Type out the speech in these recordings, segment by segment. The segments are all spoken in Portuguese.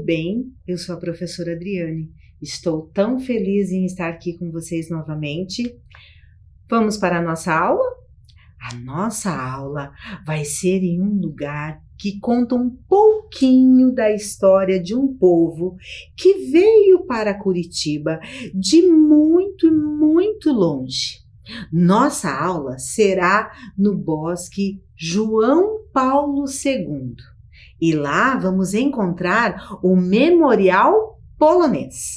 bem? Eu sou a professora Adriane. Estou tão feliz em estar aqui com vocês novamente. Vamos para a nossa aula? A nossa aula vai ser em um lugar que conta um pouquinho da história de um povo que veio para Curitiba de muito, muito longe. Nossa aula será no Bosque João Paulo II. E lá vamos encontrar o Memorial Polonês.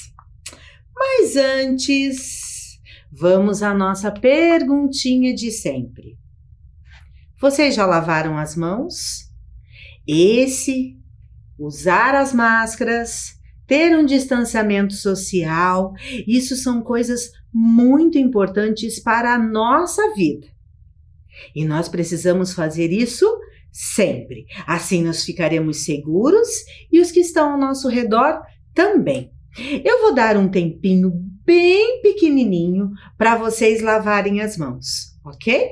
Mas antes, vamos à nossa perguntinha de sempre. Vocês já lavaram as mãos? Usar as máscaras, ter um distanciamento social, isso são coisas muito importantes para a nossa vida. E nós precisamos fazer isso sempre. Assim nós ficaremos seguros e os que estão ao nosso redor também. Eu vou dar um tempinho bem pequenininho para vocês lavarem as mãos, ok?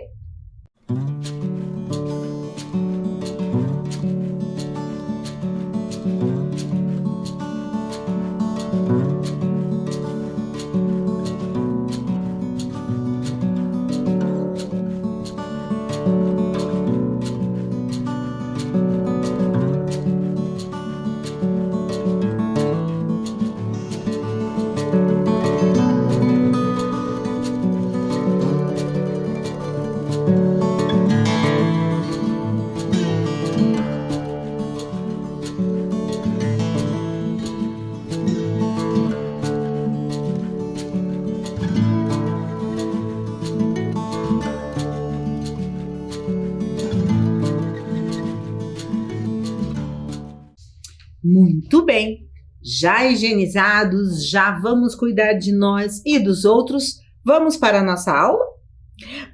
Muito bem, já higienizados, já vamos cuidar de nós e dos outros, vamos para a nossa aula?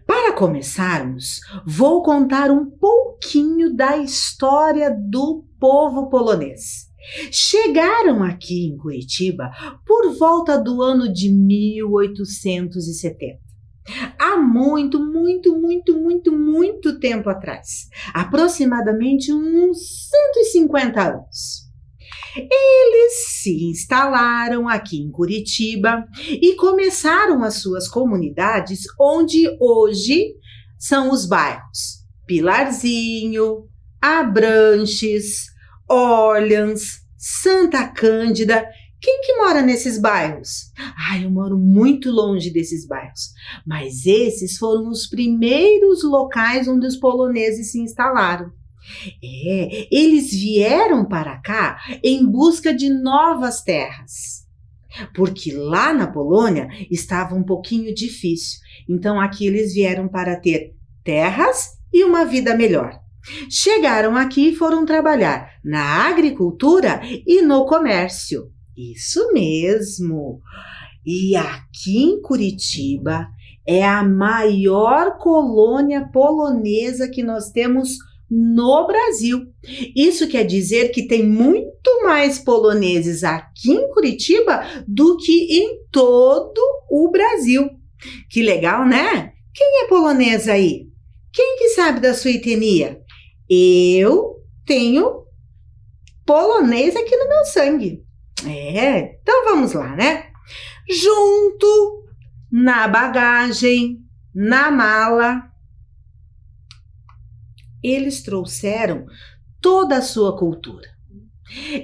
Para começarmos, vou contar um pouquinho da história do povo polonês. Chegaram aqui em Curitiba por volta do ano de 1870. Há muito tempo atrás, aproximadamente uns 150 anos. Eles se instalaram aqui em Curitiba e começaram as suas comunidades onde hoje são os bairros Pilarzinho, Abranches, Orleans, Santa Cândida. Quem que mora nesses bairros? Eu moro muito longe desses bairros, mas esses foram os primeiros locais onde os poloneses se instalaram. Eles vieram para cá em busca de novas terras, porque lá na Polônia estava um pouquinho difícil. Então aqui eles vieram para ter terras e uma vida melhor. Chegaram aqui e foram trabalhar na agricultura e no comércio. Isso mesmo! E aqui em Curitiba é a maior colônia polonesa que nós temos no Brasil. Isso quer dizer que tem muito mais poloneses aqui em Curitiba do que em todo o Brasil. Que legal, né? Quem é polonês aí? Quem que sabe da sua etnia? Eu tenho polonês aqui no meu sangue. Então vamos lá, né? Junto, na bagagem, na mala, eles trouxeram toda a sua cultura.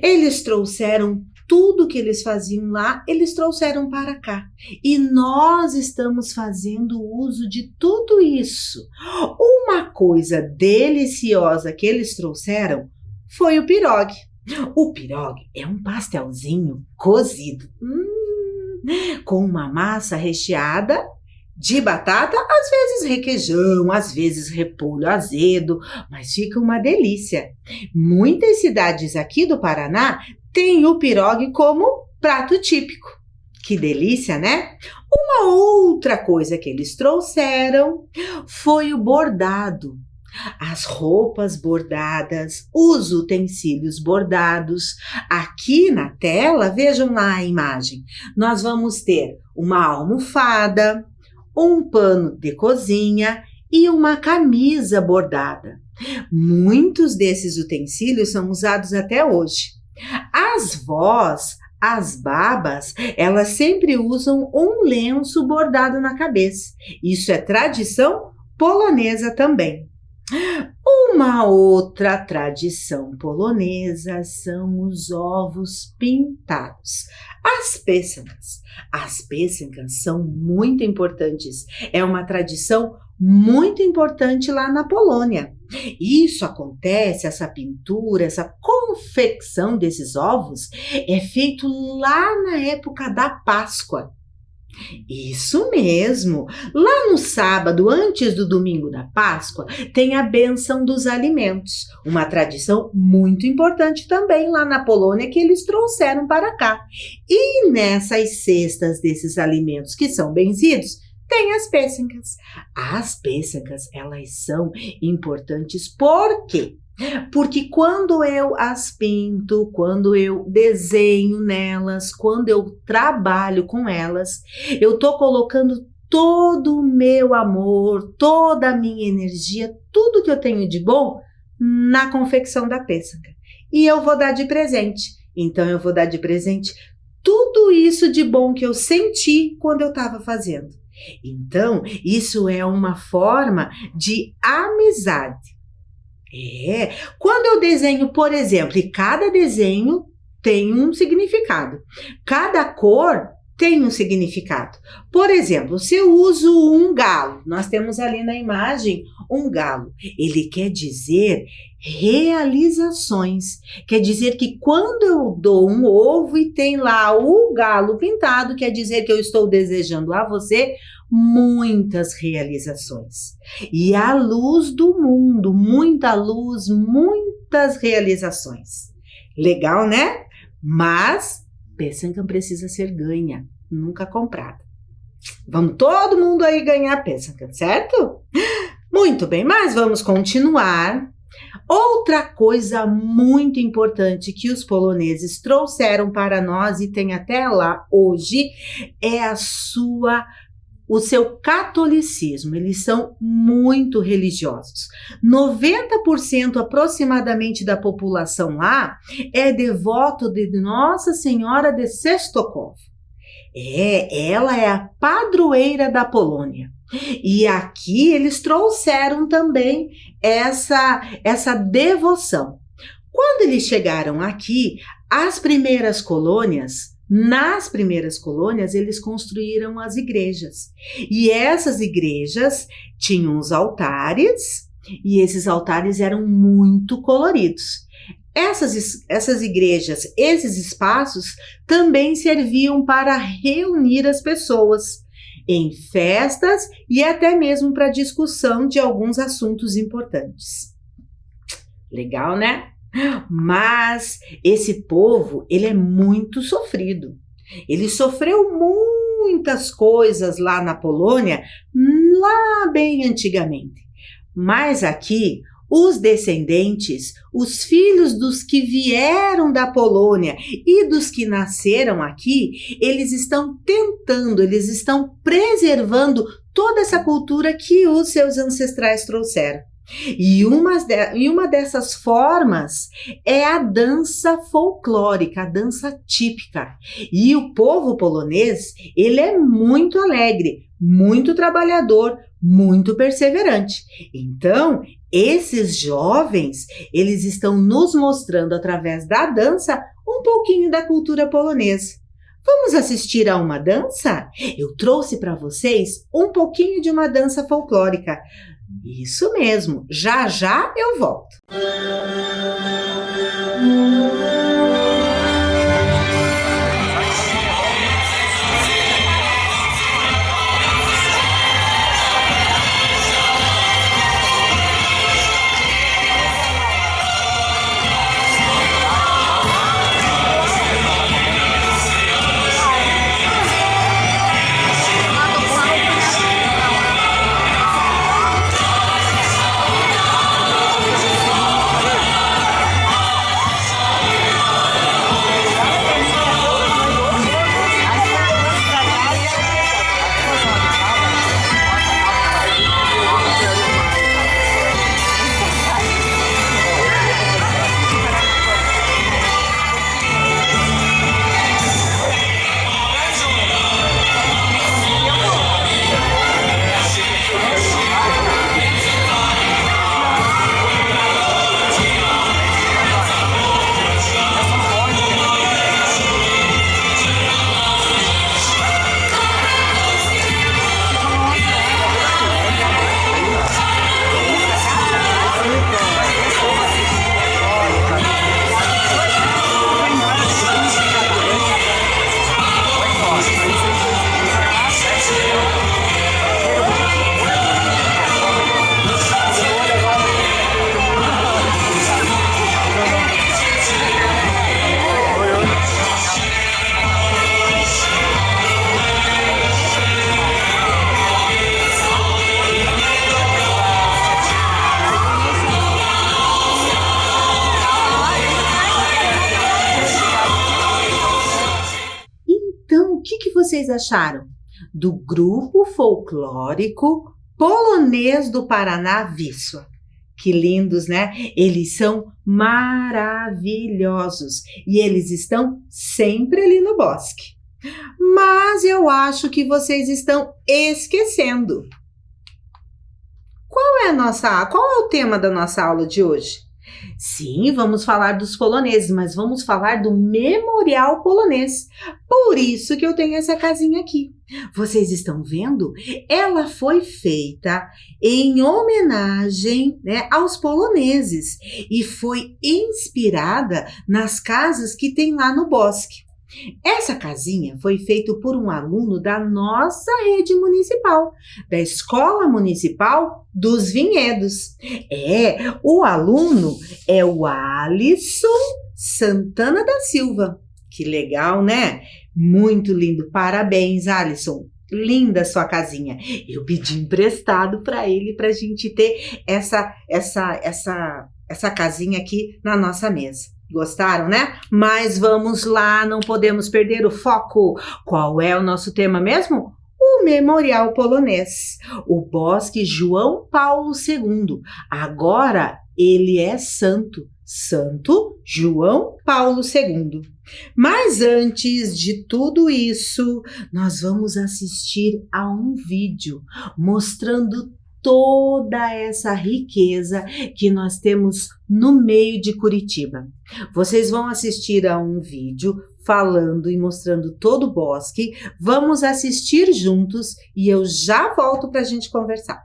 Eles trouxeram tudo que eles faziam lá, eles trouxeram para cá. E nós estamos fazendo uso de tudo isso. Uma coisa deliciosa que eles trouxeram foi o pirogue. O pirogue é um pastelzinho cozido, com uma massa recheada de batata, às vezes requeijão, às vezes repolho azedo, mas fica uma delícia. Muitas cidades aqui do Paraná têm o pirogue como prato típico. Que delícia, né? Uma outra coisa que eles trouxeram foi o bordado. As roupas bordadas, os utensílios bordados. Aqui na tela, vejam lá a imagem. Nós vamos ter uma almofada, um pano de cozinha e uma camisa bordada. Muitos desses utensílios são usados até hoje. As vós, as babas, elas sempre usam um lenço bordado na cabeça. Isso é tradição polonesa também. Uma outra tradição polonesa são os ovos pintados, as pêsancas. As pêsancas são muito importantes. É uma tradição muito importante lá na Polônia. Isso acontece, essa pintura, essa confecção desses ovos é feito lá na época da Páscoa. Isso mesmo! Lá no sábado, antes do domingo da Páscoa, tem a bênção dos alimentos, uma tradição muito importante também lá na Polônia que eles trouxeram para cá. E nessas cestas desses alimentos que são benzidos, tem as pêsancas. As pêsancas, elas são importantes por quê? Porque quando eu as pinto, quando eu desenho nelas, quando eu trabalho com elas, eu estou colocando todo o meu amor, toda a minha energia, tudo que eu tenho de bom na confecção da pêsanca. E eu vou dar de presente. Então eu vou dar de presente tudo isso de bom que eu senti quando eu estava fazendo. Então, isso é uma forma de amizade. Quando eu desenho, por exemplo, e cada desenho tem um significado. Cada cor tem um significado. Por exemplo, se eu uso um galo, nós temos ali na imagem um galo. Ele quer dizer realizações. Quer dizer que quando eu dou um ovo e tem lá o galo pintado, quer dizer que eu estou desejando a você muitas realizações. E a luz do mundo, muita luz, muitas realizações. Legal, né? Mas pêsanca precisa ser ganha, nunca comprada. Vamos todo mundo aí ganhar pêsanca, certo? Muito bem, mas vamos continuar. Outra coisa muito importante que os poloneses trouxeram para nós e tem até lá hoje é o seu catolicismo. Eles são muito religiosos. 90% aproximadamente da população lá é devoto de Nossa Senhora de Częstochowa. Ela é a padroeira da Polônia. E aqui eles trouxeram também essa devoção. Quando eles chegaram aqui, nas primeiras colônias, eles construíram as igrejas. E essas igrejas tinham os altares, e esses altares eram muito coloridos. Essas igrejas, esses espaços, também serviam para reunir as pessoas em festas e até mesmo para discussão de alguns assuntos importantes. Legal, né? Mas esse povo, ele é muito sofrido. Ele sofreu muitas coisas lá na Polônia, lá bem antigamente. Mas aqui, os descendentes, os filhos dos que vieram da Polônia e dos que nasceram aqui, eles estão preservando toda essa cultura que os seus ancestrais trouxeram. E uma dessas formas é a dança folclórica, a dança típica. E o povo polonês, ele é muito alegre, muito trabalhador, muito perseverante. Então, esses jovens, eles estão nos mostrando através da dança um pouquinho da cultura polonesa. Vamos assistir a uma dança? Eu trouxe para vocês um pouquinho de uma dança folclórica. Isso mesmo, já já eu volto. vocês acharam do grupo folclórico polonês do Paraná, Wisła? Que lindos, né? Eles são maravilhosos e eles estão sempre ali no bosque. Mas eu acho que vocês estão esquecendo. Qual é o tema da nossa aula de hoje? Sim, vamos falar dos poloneses, mas vamos falar do Memorial Polonês. Por isso que eu tenho essa casinha aqui. Vocês estão vendo? Ela foi feita em homenagem, né, aos poloneses e foi inspirada nas casas que tem lá no bosque. Essa casinha foi feita por um aluno da nossa rede municipal, da Escola Municipal dos Vinhedos. O aluno é o Alisson Santana da Silva. Que legal, né? Muito lindo. Parabéns, Alisson. Linda sua casinha. Eu pedi emprestado para ele para a gente ter essa casinha aqui na nossa mesa. Gostaram, né? Mas vamos lá, não podemos perder o foco. Qual é o nosso tema mesmo? O Memorial Polonês, o Bosque João Paulo II. Agora ele é santo, Santo João Paulo II. Mas antes de tudo isso, nós vamos assistir a um vídeo mostrando toda essa riqueza que nós temos no meio de Curitiba. Vocês vão assistir a um vídeo falando e mostrando todo o bosque. Vamos assistir juntos e eu já volto para a gente conversar.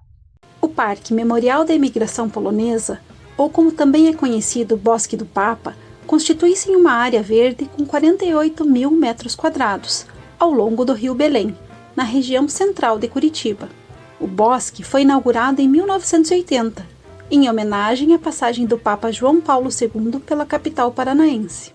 O Parque Memorial da Imigração Polonesa, ou como também é conhecido Bosque do Papa, constitui-se em uma área verde com 48 mil metros quadrados, ao longo do Rio Belém, na região central de Curitiba. O bosque foi inaugurado em 1980, em homenagem à passagem do Papa João Paulo II pela capital paranaense.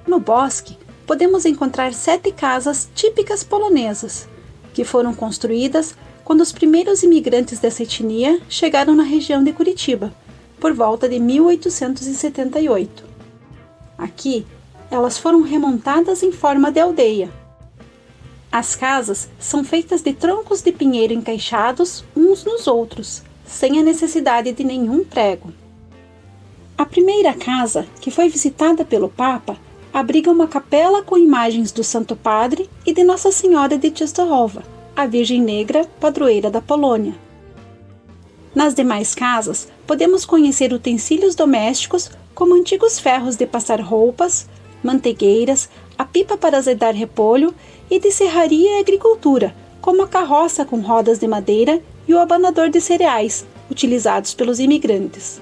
No bosque, podemos encontrar 7 casas típicas polonesas, que foram construídas quando os primeiros imigrantes dessa etnia chegaram na região de Curitiba, por volta de 1878. Aqui, elas foram remontadas em forma de aldeia. As casas são feitas de troncos de pinheiro encaixados uns nos outros, sem a necessidade de nenhum prego. A primeira casa, que foi visitada pelo Papa, abriga uma capela com imagens do Santo Padre e de Nossa Senhora de Częstochowa, a Virgem Negra, padroeira da Polônia. Nas demais casas, podemos conhecer utensílios domésticos como antigos ferros de passar roupas, mantegueiras, a pipa para azedar repolho e de serraria e agricultura, como a carroça com rodas de madeira e o abanador de cereais, utilizados pelos imigrantes.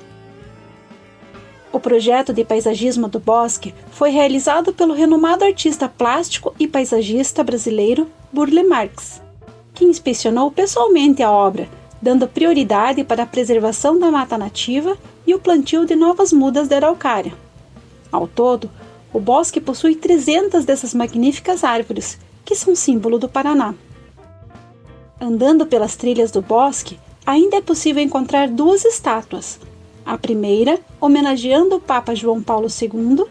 O projeto de paisagismo do bosque foi realizado pelo renomado artista plástico e paisagista brasileiro Burle Marx, que inspecionou pessoalmente a obra, dando prioridade para a preservação da mata nativa e o plantio de novas mudas de araucária. Ao todo, o bosque possui 300 dessas magníficas árvores, que são símbolo do Paraná. Andando pelas trilhas do bosque, ainda é possível encontrar 2 estátuas. A primeira, homenageando o Papa João Paulo II,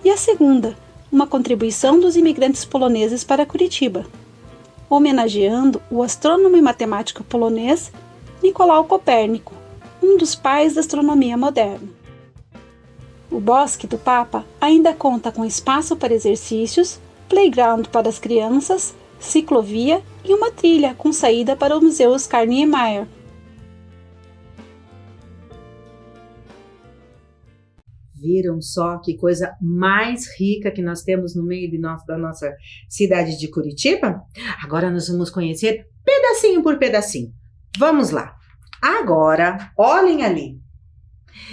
e a segunda, uma contribuição dos imigrantes poloneses para Curitiba, homenageando o astrônomo e matemático polonês Nicolau Copérnico, um dos pais da astronomia moderna. O Bosque do Papa ainda conta com espaço para exercícios, playground para as crianças, ciclovia e uma trilha com saída para o Museu Oscar Niemeyer. Viram só que coisa mais rica que nós temos no meio da nossa cidade de Curitiba? Agora nós vamos conhecer pedacinho por pedacinho. Vamos lá. Agora, olhem ali.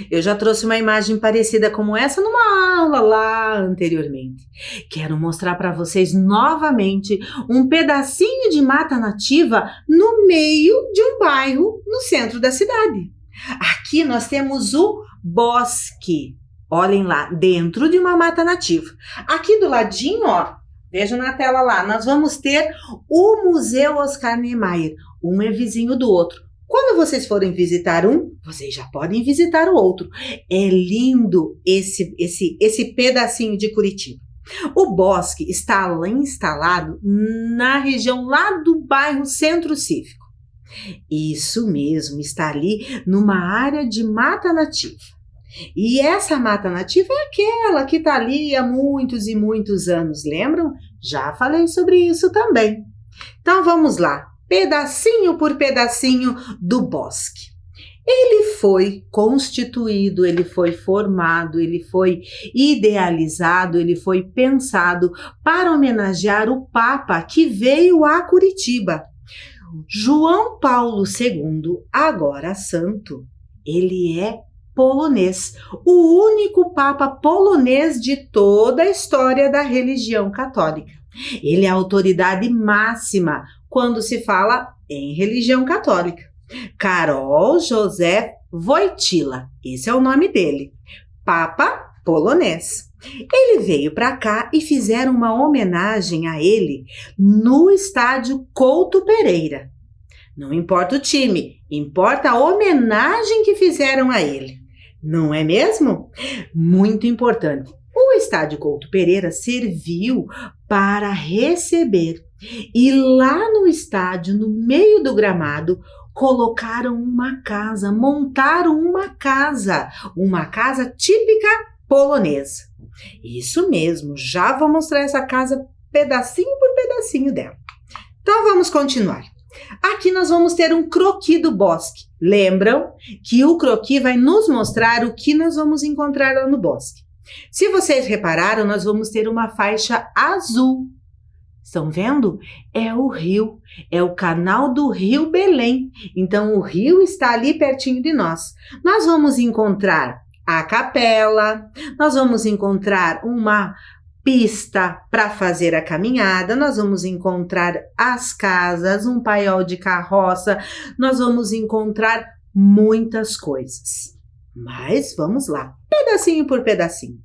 Eu já trouxe uma imagem parecida como essa numa aula lá anteriormente. Quero mostrar para vocês novamente um pedacinho de mata nativa no meio de um bairro no centro da cidade. Aqui nós temos o bosque. Olhem lá, dentro de uma mata nativa. Aqui do ladinho, ó, vejam na tela lá, nós vamos ter o Museu Oscar Niemeyer. Um é vizinho do outro. Quando vocês forem visitar um, vocês já podem visitar o outro. É lindo esse pedacinho de Curitiba. O Bosque está lá instalado na região lá do bairro Centro Cívico. Isso mesmo, está ali numa área de mata nativa. E essa mata nativa é aquela que está ali há muitos e muitos anos, lembram? Já falei sobre isso também. Então vamos lá, pedacinho por pedacinho do bosque. Ele foi constituído, ele foi formado, ele foi idealizado, ele foi pensado para homenagear o Papa que veio a Curitiba. João Paulo II, agora santo, ele é polonês, o único Papa polonês de toda a história da religião católica. Ele é a autoridade máxima quando se fala em religião católica. Karol Józef Wojtyła, esse é o nome dele, Papa polonês. Ele veio para cá e fizeram uma homenagem a ele no estádio Couto Pereira. Não importa o time, importa a homenagem que fizeram a ele. Não é mesmo? Muito importante. O estádio Couto Pereira serviu para receber e lá no estádio, no meio do gramado, colocaram uma casa, montaram uma casa típica polonesa. Isso mesmo, já vou mostrar essa casa pedacinho por pedacinho dela. Então vamos continuar. Aqui nós vamos ter um croquis do bosque. Lembram que o croquis vai nos mostrar o que nós vamos encontrar lá no bosque. Se vocês repararam, nós vamos ter uma faixa azul. Estão vendo? É o rio, é o canal do Rio Belém. Então, o rio está ali pertinho de nós. Nós vamos encontrar a capela, nós vamos encontrar uma pista para fazer a caminhada, nós vamos encontrar as casas, um paiol de carroça, nós vamos encontrar muitas coisas. Mas vamos lá, pedacinho por pedacinho.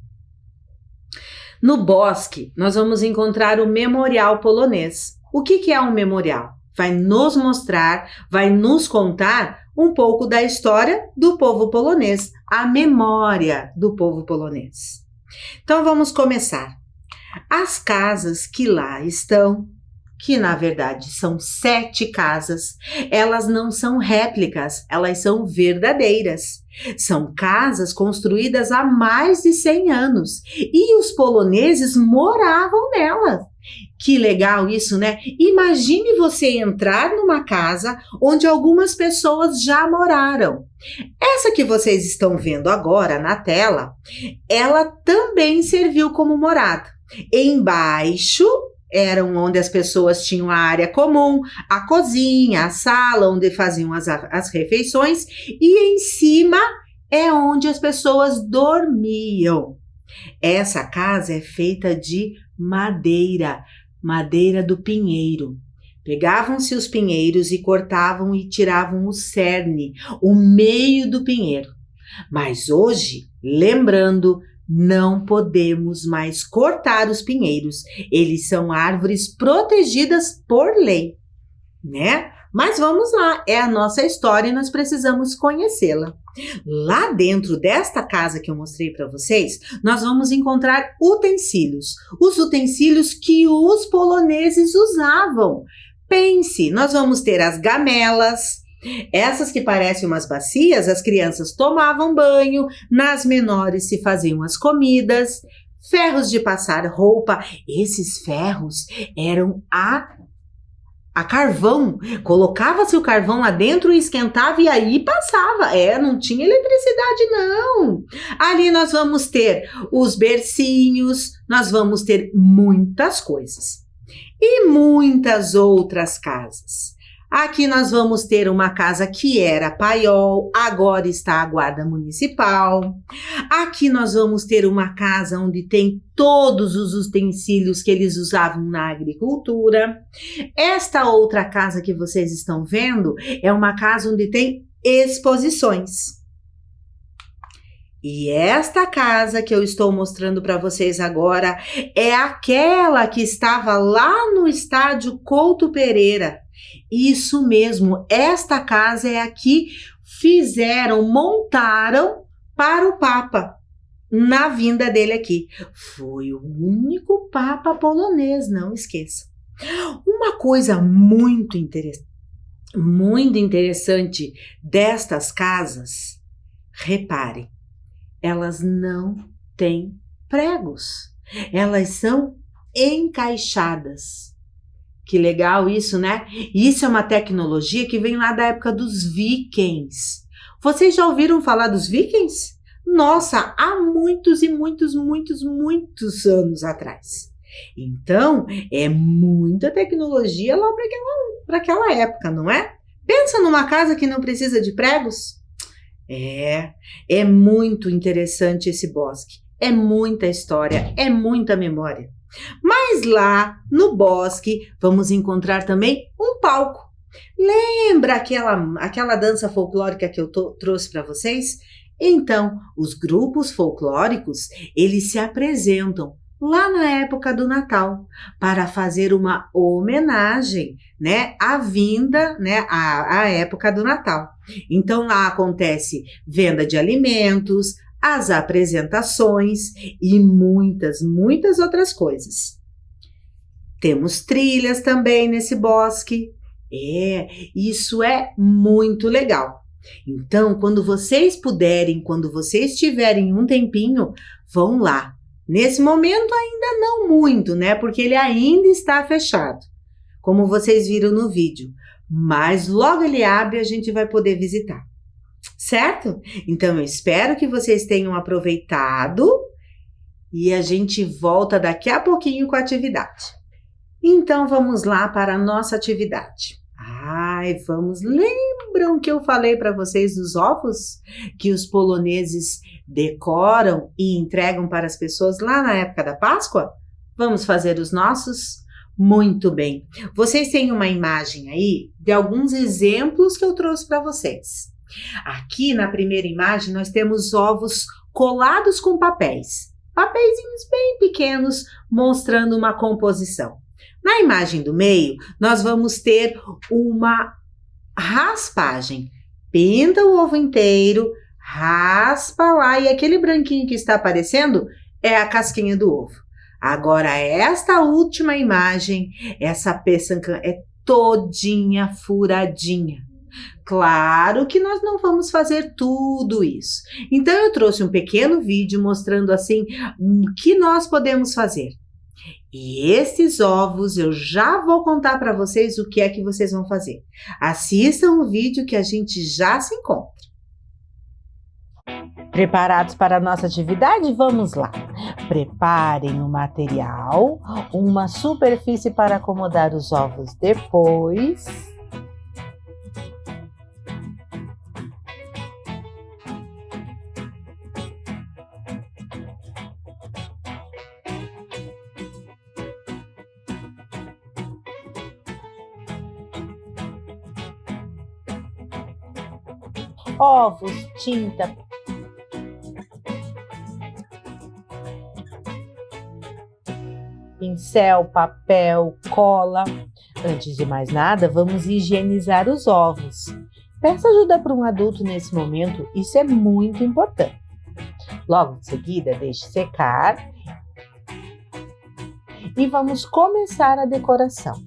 No bosque, nós vamos encontrar o memorial polonês. O que é um memorial? Vai nos mostrar, vai nos contar um pouco da história do povo polonês, a memória do povo polonês. Então vamos começar. As casas que lá estão, que na verdade são 7 casas, elas não são réplicas, elas são verdadeiras. São casas construídas há mais de 100 anos e os poloneses moravam nelas. Que legal isso, né? Imagine você entrar numa casa onde algumas pessoas já moraram. Essa que vocês estão vendo agora na tela, ela também serviu como morada. Embaixo eram onde as pessoas tinham a área comum, a cozinha, a sala onde faziam as refeições e em cima é onde as pessoas dormiam. Essa casa é feita de madeira do pinheiro. Pegavam-se os pinheiros e cortavam e tiravam o cerne, o meio do pinheiro. Mas hoje, lembrando, não podemos mais cortar os pinheiros. Eles são árvores protegidas por lei, né? Mas vamos lá, é a nossa história e nós precisamos conhecê-la. Lá dentro desta casa que eu mostrei para vocês, nós vamos encontrar utensílios. Os utensílios que os poloneses usavam. Pense, nós vamos ter as gamelas. Essas que parecem umas bacias, as crianças tomavam banho, nas menores se faziam as comidas, ferros de passar roupa, esses ferros eram a carvão, colocava-se o carvão lá dentro e esquentava e aí passava, não tinha eletricidade não. Ali nós vamos ter os bercinhos, nós vamos ter muitas coisas e muitas outras casas. Aqui nós vamos ter uma casa que era paiol, agora está a guarda municipal. Aqui nós vamos ter uma casa onde tem todos os utensílios que eles usavam na agricultura. Esta outra casa que vocês estão vendo é uma casa onde tem exposições. E esta casa que eu estou mostrando para vocês agora é aquela que estava lá no estádio Couto Pereira. Isso mesmo, esta casa é a que montaram para o Papa. na vinda dele aqui. Foi o único papa polonês, não esqueça. Uma coisa muito interessante destas casas, reparem, elas não têm pregos, elas são encaixadas. Que legal isso, né? Isso é uma tecnologia que vem lá da época dos vikings. Vocês já ouviram falar dos vikings? Nossa, há muitos e muitos anos atrás. Então, é muita tecnologia lá para aquela época, não é? Pensa numa casa que não precisa de pregos? É muito interessante esse bosque. É muita história, é muita memória. Mas lá no bosque vamos encontrar também um palco. Lembra aquela dança folclórica que eu trouxe para vocês? Então, os grupos folclóricos, eles se apresentam lá na época do Natal para fazer uma homenagem, né, à vinda, né, à época do Natal. Então, lá acontece venda de alimentos, as apresentações e muitas outras coisas. Temos trilhas também nesse bosque. Isso é muito legal. Então, quando vocês puderem, quando vocês tiverem um tempinho, vão lá. Nesse momento ainda não muito, né? Porque ele ainda está fechado, como vocês viram no vídeo. Mas logo ele abre e a gente vai poder visitar. Certo? Então, eu espero que vocês tenham aproveitado e a gente volta daqui a pouquinho com a atividade. Então, vamos lá para a nossa atividade. Lembram que eu falei para vocês dos ovos que os poloneses decoram e entregam para as pessoas lá na época da Páscoa? Vamos fazer os nossos? Muito bem. Vocês têm uma imagem aí de alguns exemplos que eu trouxe para vocês. Aqui na primeira imagem nós temos ovos colados com papéis bem pequenos mostrando uma composição. Na imagem do meio nós vamos ter uma raspagem. Pinta o ovo inteiro, raspa lá e aquele branquinho que está aparecendo é a casquinha do ovo. Agora esta última imagem, essa peçanca é todinha furadinha. Claro que nós não vamos fazer tudo isso. Então eu trouxe um pequeno vídeo mostrando assim o que nós podemos fazer. E esses ovos eu já vou contar para vocês o que é que vocês vão fazer. Assistam o vídeo que a gente já se encontra. Preparados para a nossa atividade? Vamos lá! Preparem o material, uma superfície para acomodar os ovos depois. Ovos, tinta, pincel, papel, cola. Antes de mais nada, vamos higienizar os ovos. Peça ajuda para um adulto nesse momento, isso é muito importante. Logo em seguida, deixe secar e vamos começar a decoração.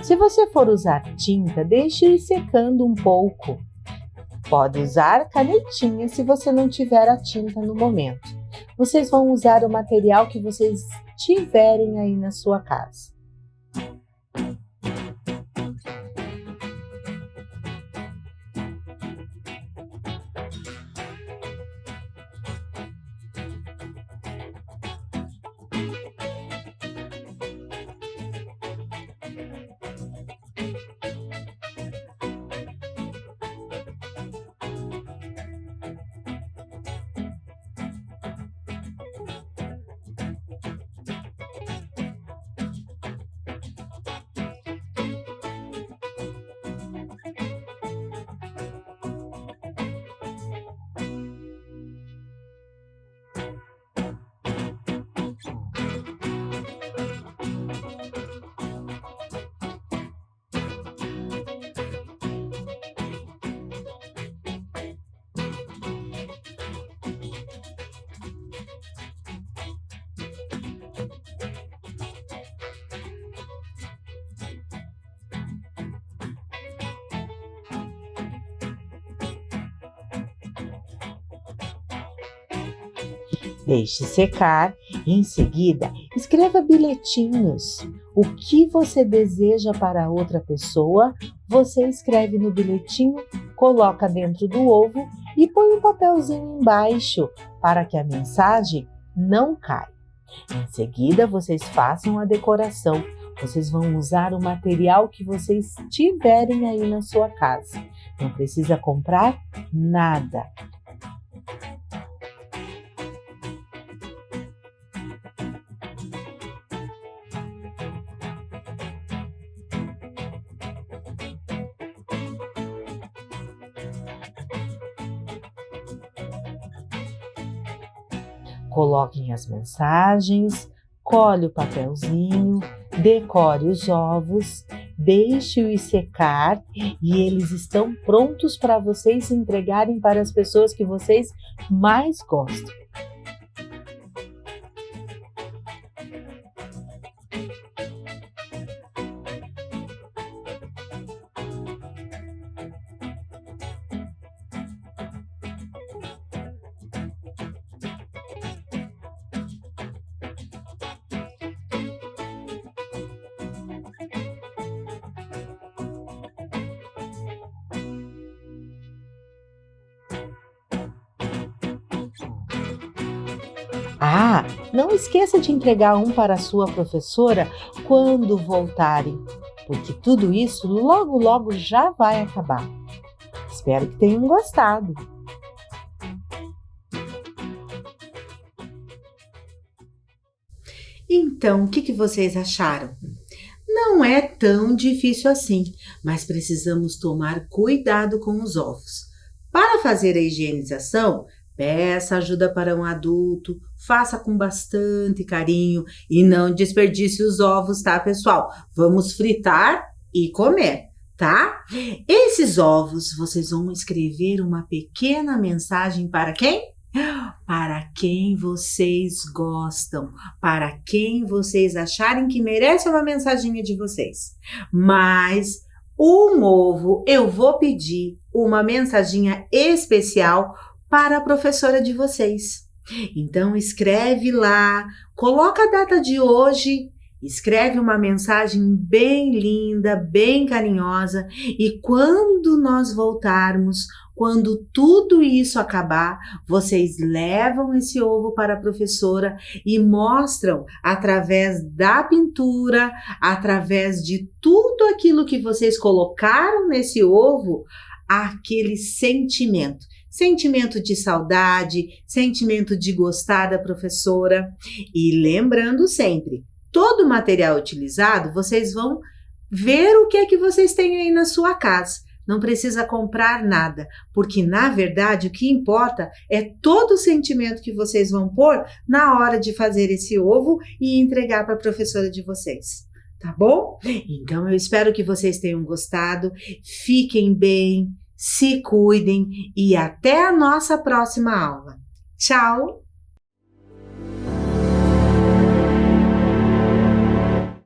Se você for usar tinta, deixe ir secando um pouco. Pode usar canetinha se você não tiver a tinta no momento. Vocês vão usar o material que vocês tiverem aí na sua casa. Deixe secar e, em seguida, escreva bilhetinhos. O que você deseja para a outra pessoa, você escreve no bilhetinho, coloca dentro do ovo e põe um papelzinho embaixo para que a mensagem não caia. Em seguida, vocês façam a decoração. Vocês vão usar o material que vocês tiverem aí na sua casa. Não precisa comprar nada. Coloquem as mensagens, colhe o papelzinho, decore os ovos, deixe-os secar e eles estão prontos para vocês entregarem para as pessoas que vocês mais gostam. Ah, não esqueça de entregar um para a sua professora quando voltarem, porque tudo isso logo logo já vai acabar. Espero que tenham gostado. Então, o que vocês acharam? Não é tão difícil assim, mas precisamos tomar cuidado com os ovos. Para fazer a higienização, peça ajuda para um adulto, faça com bastante carinho e não desperdice os ovos, tá, pessoal? Vamos fritar e comer, tá? Esses ovos, vocês vão escrever uma pequena mensagem para quem? Para quem vocês gostam, para quem vocês acharem que merece uma mensaginha de vocês. Mas um ovo, eu vou pedir uma mensaginha especial para a professora de vocês. Então escreve lá, coloca a data de hoje, escreve uma mensagem bem linda, bem carinhosa e quando nós voltarmos, quando tudo isso acabar, vocês levam esse ovo para a professora e mostram através da pintura, através de tudo aquilo que vocês colocaram nesse ovo, aquele sentimento. Sentimento de saudade, sentimento de gostar da professora. E lembrando sempre, todo o material utilizado, vocês vão ver o que é que vocês têm aí na sua casa. Não precisa comprar nada, porque na verdade o que importa é todo o sentimento que vocês vão pôr na hora de fazer esse ovo e entregar para a professora de vocês. Tá bom? Então eu espero que vocês tenham gostado. Fiquem bem, se cuidem e até a nossa próxima aula. Tchau!